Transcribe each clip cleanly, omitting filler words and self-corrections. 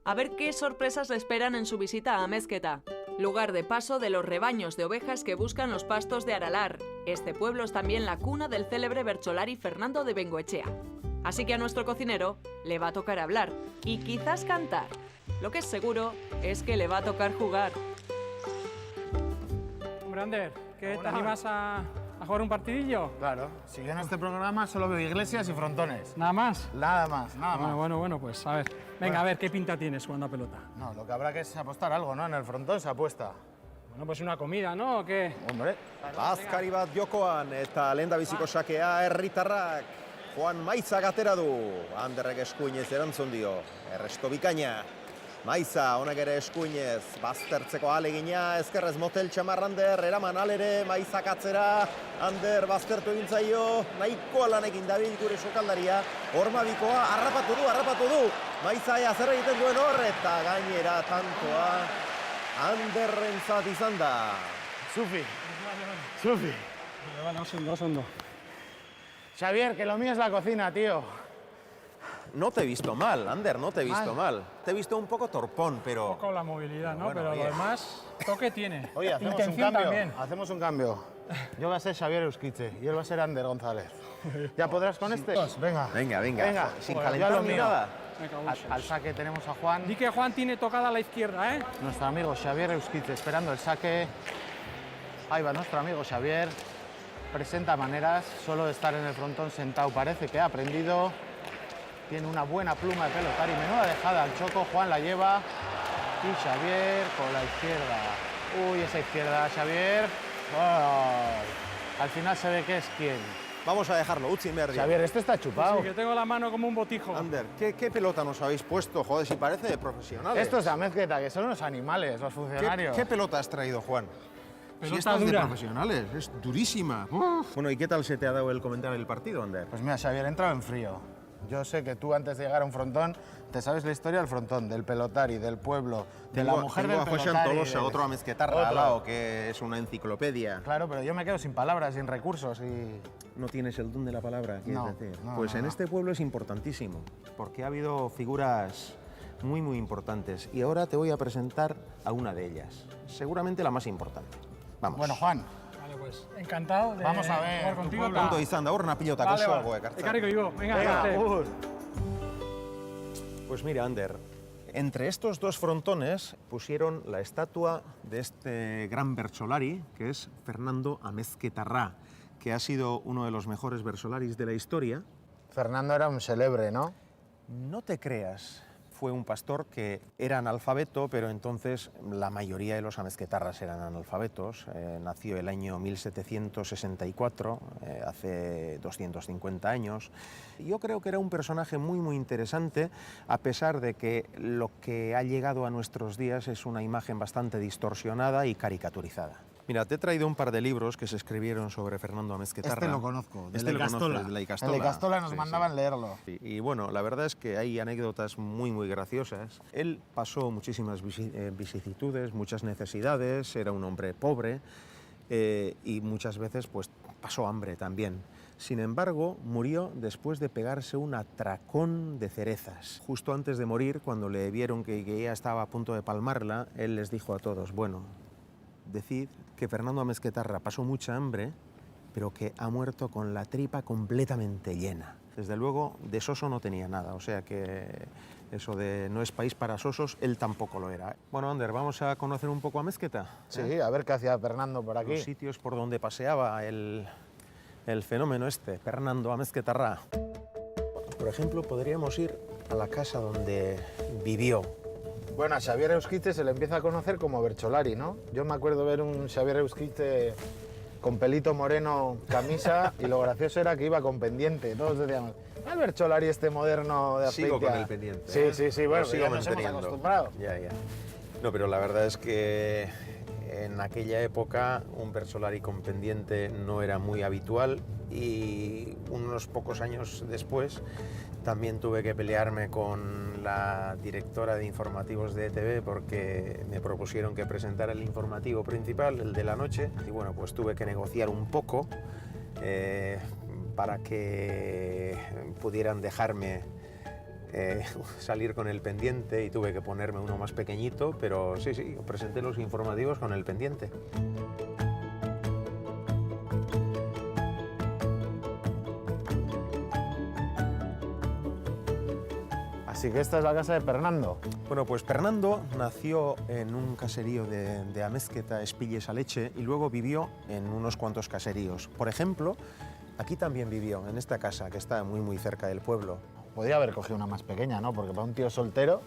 A ver qué sorpresas le esperan en su visita a Amezqueta, lugar de paso de los rebaños de ovejas que buscan los pastos de Aralar. Este pueblo es también la cuna del célebre bercholari Fernando de Bengoechea. Así que a nuestro cocinero le va a tocar hablar y quizás cantar. Lo que es seguro es que le va a tocar jugar. Hombre, Ander, ¿qué te animas a jugar un partidillo? Claro, si yo en este programa solo veo iglesias y frontones. ¿Nada más? Nada más, nada más. Bueno, pues a ver. Venga, a ver, ¿qué pinta tienes jugando a pelota? No, lo que habrá que es apostar algo, ¿no? En el frontón se apuesta. Bueno, pues una comida, ¿no? ¿O qué? Hombre. Azkari bat jokoan eta lehendabiziko sakea herritarrak Juan Maizak atera du. Anderrek eskuinez erantzun dio. Erresto bikaina. Maiza, honek ere eskuinez, baztertzeko ahalegina, ezkerrez motel txamar Ander, eraman alere, Maizak atzera, Ander baztertu egin zaio, nahikoa lan egin dabil gure sokaldaria, Ormabikoa, harrapatu du, Maiza ea zer egiten duen hor, eta gainera tantoa, Anderrentzat izan da. Sufi. Vale, oso ondo. Xavier, que lo mío es la cocina, tío. No te he visto mal, Ander, no te he visto mal. Te he visto un poco torpón, pero... Un poco la movilidad, ¿no? Bueno, pero bien. lo demás, toque tiene. Oye, hacemos Intención un cambio. también. Hacemos un cambio. Yo voy a ser Xavier Euskitze y él va a ser Ander González. ¿Ya podrás con este? Venga. Venga, sin Pues ya calentar lo ni mío. nada. Me cago en Al Dios. saque tenemos a Juan. Di que Juan tiene tocada a la izquierda, ¿eh? Nuestro amigo Xavier Euskitze esperando el saque. Ahí va nuestro amigo Xavier. Presenta maneras, solo de estar en el frontón sentado parece que ha aprendido. Tiene una buena pluma de pelotar y menuda dejada al choco. Juan la lleva y Xavier con la izquierda. Uy, esa izquierda, Xavier. Ay, al final se ve que es quién. Vamos a dejarlo, Utsi Merdi. Xavier, este está chupado. Sí, que tengo la mano como un botijo. Ander, ¿qué pelota nos habéis puesto? Joder, si parece de profesionales. Estos de Amezqueta, que son unos animales, los funcionarios. ¿Qué pelota has traído, Juan? Pelota esta es de dura. profesionales, es durísima. Bueno, ¿y qué tal se te ha dado el comentar el partido, Ander? Pues mira, Xavier, he entrado en frío. Yo sé que tú antes de llegar a un frontón, te sabes la historia del frontón, del pelotari, del pueblo, de la mujer del tengo a José pelotari. Antolosa, otro amezquetarra Otro. al lado, que es una enciclopedia. Claro, pero yo me quedo sin palabras, sin recursos y... No tienes el don de la palabra, quieres No, decir. no, Pues no, en no. este pueblo es importantísimo, porque ha habido figuras muy importantes. Y ahora te voy a presentar a una de ellas, seguramente la más importante. Vamos. Bueno, Juan, Vale, pues encantado de Vamos a ver, jugar tu contigo. pueblo. Ondo izan da hor napilotako Vale, soago vale. ekartzen. Ekarriko digo. Venga, vete. Pues mira, Ander, entre estos dos frontones pusieron la estatua de este gran bercholari, que es Fernando Amezquetarra, que ha sido uno de los mejores bersolaris de la historia. Fernando era un célebre, ¿no? No te creas, fue un pastor que era analfabeto, pero entonces la mayoría de los amezquetarras eran analfabetos. Nació el año 1764, hace 250 años. Yo creo que era un personaje muy interesante, a pesar de que lo que ha llegado a nuestros días es una imagen bastante distorsionada y caricaturizada. Mira, te he traído un par de libros que se escribieron sobre Fernando Amezquetarra. Este lo conozco, de Este la lo Icastola. conoces, de la Icastola. En la Icastola nos Sí, mandaban sí. leerlo. Sí, y bueno, la verdad es que hay anécdotas muy graciosas. Él pasó muchísimas vicisitudes, muchas necesidades, era un hombre pobre y muchas veces pues pasó hambre también. Sin embargo, murió después de pegarse un atracón de cerezas. Justo antes de morir, cuando le vieron que ya estaba a punto de palmarla, él les dijo a todos, bueno, decid que Fernando Amezquetarra pasó mucha hambre, pero que ha muerto con la tripa completamente llena. Desde luego, de soso no tenía nada, o sea que eso de no es país para sosos, él tampoco lo era. Bueno, Ander, vamos a conocer un poco Amezqueta. Sí, a ver qué hacía Fernando por aquí. Los sitios por donde paseaba el fenómeno este, Fernando Amezquetarra. Por ejemplo, podríamos ir a la casa donde vivió. Bueno, a Xavier Euskitze se le empieza a conocer como bercholari, ¿no? Yo me acuerdo ver un Xavier Euskitze con pelito moreno, camisa, y lo gracioso era que iba con pendiente. Todos decíamos, el bercholari este moderno de Azpeitia. Sigo con el pendiente. Sí, bueno, Lo sigo ya nos hemos manteniendo. acostumbrado. Ya. No, pero la verdad es que en aquella época un bercholari con pendiente no era muy habitual y unos pocos años después también tuve que pelearme con la directora de informativos de ETV porque me propusieron que presentara el informativo principal, el de la noche, y bueno, pues tuve que negociar un poco para que pudieran dejarme salir con el pendiente y tuve que ponerme uno más pequeñito, pero sí, presenté los informativos con el pendiente. Así que esta es la casa de Pernando. Bueno, pues Pernando nació en un caserío de Amezketa, Espilles a Leche, y luego vivió en unos cuantos caseríos. Por ejemplo, aquí también vivió, en esta casa, que está muy cerca del pueblo. Podría haber cogido una más pequeña, ¿no? Porque para un tío soltero...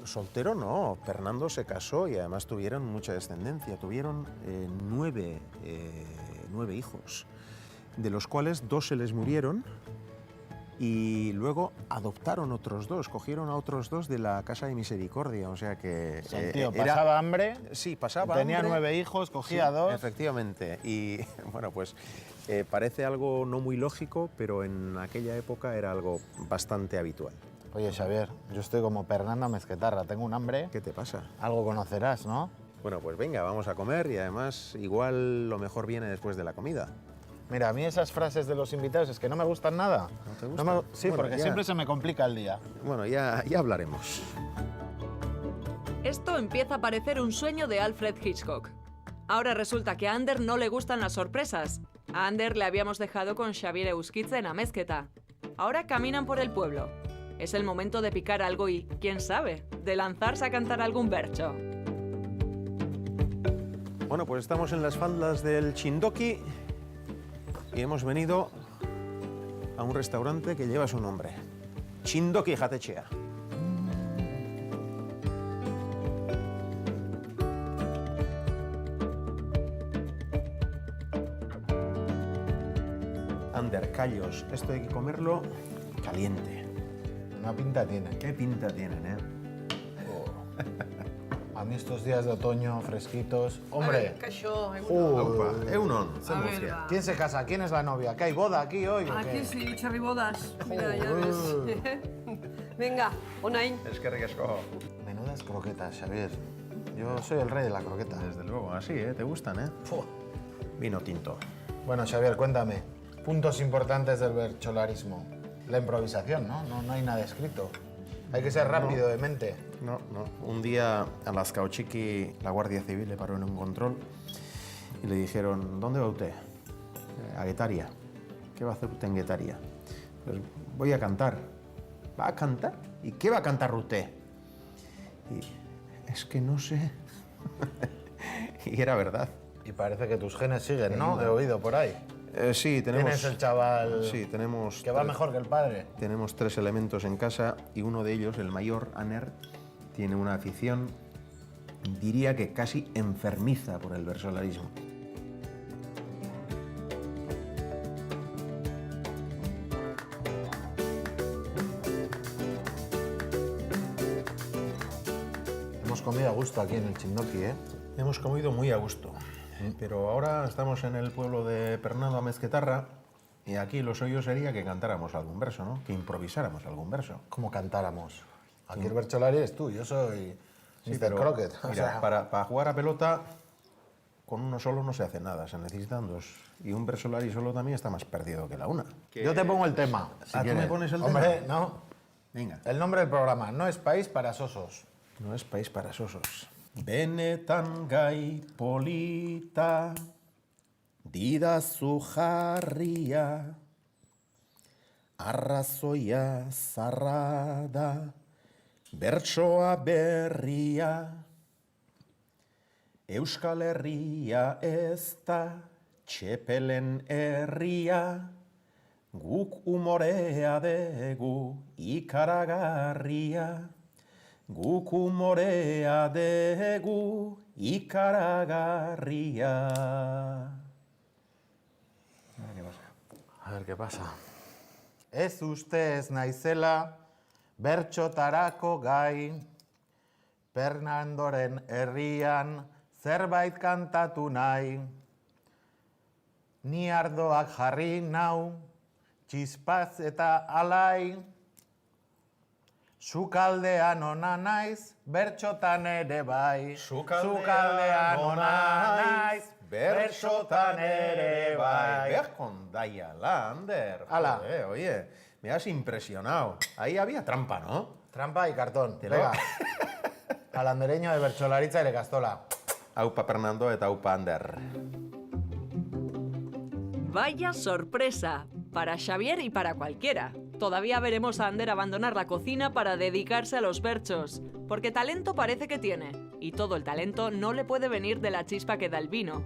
Soltero no, Pernando se casó y además tuvieron mucha descendencia. Tuvieron 9 hijos, de los cuales 2 se les murieron y luego adoptaron otros 2, cogieron a otros 2 de la Casa de Misericordia, o sea que... O sea, el tío pasaba hambre, sí, pasaba tenía hambre, 9 hijos, cogía 2... Efectivamente, y bueno, pues parece algo no muy lógico, pero en aquella época era algo bastante habitual. Oye, Xavier, yo estoy como Pernando Mezquetarra, tengo un hambre. ¿Qué te pasa? Algo conocerás, ¿no? Bueno, pues venga, vamos a comer y además igual lo mejor viene después de la comida. Mira, a mí esas frases de los invitados es que no me gustan nada. ¿No te gustan? Sí, Bueno, porque ya. siempre se me complica el día. Bueno, ya hablaremos. Esto empieza a parecer un sueño de Alfred Hitchcock. Ahora resulta que a Ander no le gustan las sorpresas. A Ander le habíamos dejado con Xavier Euskitze en Amezketa. Ahora caminan por el pueblo. Es el momento de picar algo y, quién sabe, de lanzarse a cantar algún bercho. Bueno, pues estamos en las faldas del Chindoki y hemos venido a un restaurante que lleva su nombre. Chindoki Jatechea. Ander, callos. Esto hay que comerlo caliente. Una pinta tiene. ¿Qué pinta tienen, eh? A mí estos días de otoño, fresquitos... ¡Hombre! Que això, Aupa, eunon, A se ver, murcia. va. ¿Quién se casa? ¿Quién es la novia? ¿Que hay boda aquí hoy o Aquí qué? sí, Xavi Bodas. Mira, ya ves. Venga, Onain. Es que ricasco. Menudas croquetas, Xavier. Yo soy el rey de la croqueta. Desde luego, así, ¿eh? ¿Te gustan, eh? Vino tinto. Bueno, Xavier, cuéntame. Puntos importantes del bercholarismo. La improvisación, ¿no? No hay nada escrito. Hay que ser rápido de mente. No. Un día a Lazcaochiqui la Guardia Civil le paró en un control y le dijeron, ¿dónde va usted? A Guetaria. ¿Qué va a hacer usted en Guetaria? Pues voy a cantar. ¿Va a cantar? ¿Y qué va a cantar usted? Y es que no sé. Y era verdad. Y parece que tus genes siguen, ¿no? He oído por ahí. Sí, tenemos... Tienes el chaval Sí, tenemos... que va mejor que el padre. Tenemos 3 elementos en casa y uno de ellos, el mayor, Aner, tiene una afición, diría que casi enfermiza por el versolarismo. Hemos comido a gusto aquí en el Chindoki, ¿eh? Hemos comido muy a gusto, pero ahora estamos en el pueblo de Pernando Amezquetarra y aquí lo suyo sería que cantáramos algún verso, ¿no? Que improvisáramos algún verso. Como cantáramos. Aquí el bercholari eres tú, yo soy Mr. pero, Crockett. O Mira, sea, para jugar a pelota, con uno solo no se hace nada, se necesitan 2. Y un versolari solo también está más perdido que la una. yo te pongo el tema. Si ¿tú quieres. me pones el Hombre, tema? no. Venga. El nombre del programa, no es país para sosos. No es país para sosos. Benetan gai polita, didazu jarria, arrazoia zarra da, bertsoa berria, Euskal Herria ez da, txepelen herria, guk umorea degu ikaragarria. Guk umorea degu ikaragarria. A ver qué pasa. Ez ustez naizela bertxotarako gai, Pernandoren herrian zerbait kantatu nahi. Ni ardoak jarri nau, txispaz eta alai. Sukaldean ona naiz, bertxotan ere bai. Sukaldean ona naiz, bertxotan ere bai. Ver con Daia Lander. Hala. Oye, Me has impresionado. Ahí había trampa, ¿no? Trampa y cartón. Te lo- Venga. Al andereño de Bercholaritza y de Castola. Aupa Fernando eta aupa Ander. Vaya sorpresa, para Xavier y para cualquiera. Todavía veremos a Ander abandonar la cocina para dedicarse a los berchos, porque talento parece que tiene, y todo el talento no le puede venir de la chispa que da el vino.